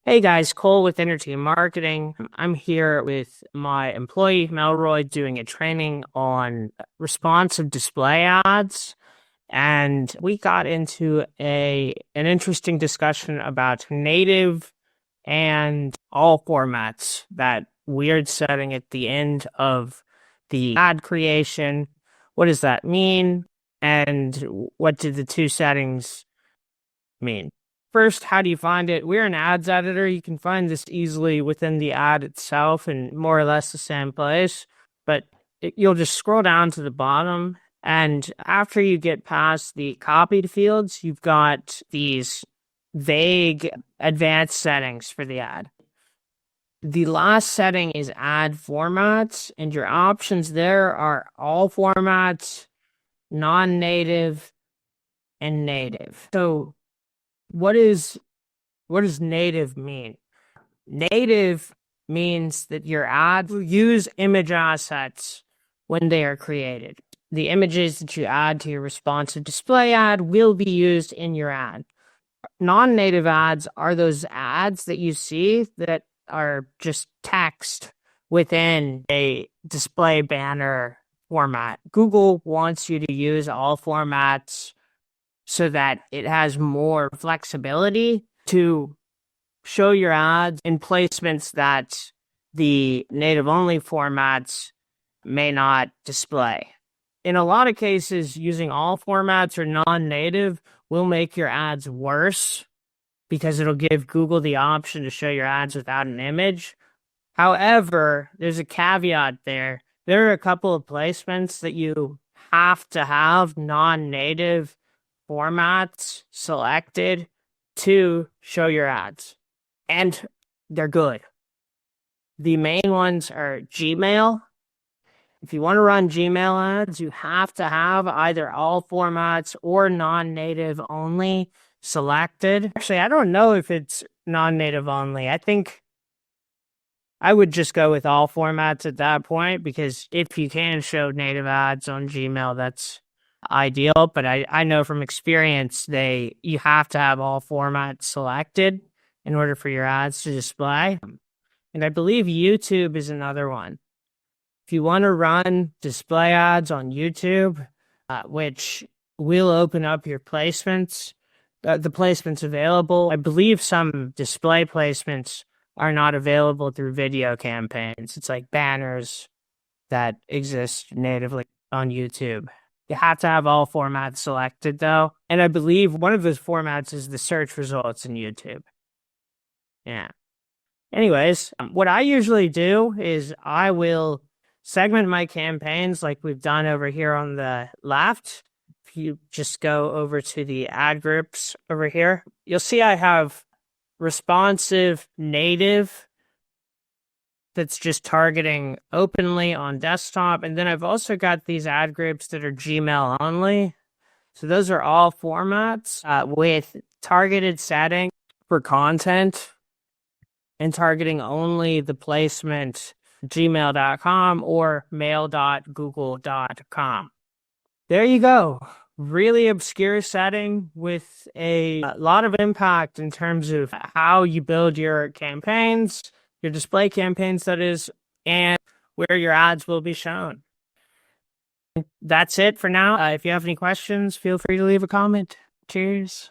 Hey guys, Cole with Energy Marketing. I'm here with my employee Melroy doing a training on responsive display ads, and we got into an interesting discussion about native and all formats, that weird setting at the end of the ad creation. What does that mean? And what did the two settings mean? First, how do you find it? We're an ads editor. You can find this easily within the ad itself in more or less the same place, but you'll just scroll down to the bottom. And after you get past the copied fields, you've got these vague advanced settings for the ad. The last setting is ad formats, and your options there are all formats, non-native, and native. So what does native mean? Native means that your ad will use image assets when they are created. The images that you add to your responsive display ad will be used in your ad. Non-native ads are those ads that you see that are just text within a display banner format. Google wants you to use all formats so that it has more flexibility to show your ads in placements that the native-only formats may not display. In a lot of cases, using all formats or non-native will make your ads worse because it'll give Google the option to show your ads without an image. However, there's a caveat there. There are a couple of placements that you have to have non-native formats selected to show your ads, and they're good. The main ones are Gmail. If you want to run Gmail ads, you have to have either all formats or non-native only selected. Actually, I don't know if it's non-native only. I think I would just go with all formats at that point, because if you can show native ads on Gmail, that's ideal. But I know from experience, you have to have all formats selected in order for your ads to display. And I believe YouTube is another one. If you want to run display ads on YouTube, which will open up your placements, the placements available. I believe some display placements are not available through video campaigns. It's like banners that exist natively on YouTube. You have to have all formats selected, though. And I believe one of those formats is the search results in YouTube. Yeah. Anyways, what I usually do is I will segment my campaigns like we've done over here on the left. If you just go over to the ad groups over here, you'll see I have responsive native that's just targeting openly on desktop. And then I've also got these ad groups that are Gmail only. So those are all formats with targeted setting for content and targeting only the placement gmail.com or mail.google.com. There you go. Really obscure setting with a lot of impact in terms of how you build your campaigns, your display campaigns, that is, and where your ads will be shown. That's it for now. If you have any questions, feel free to leave a comment. Cheers.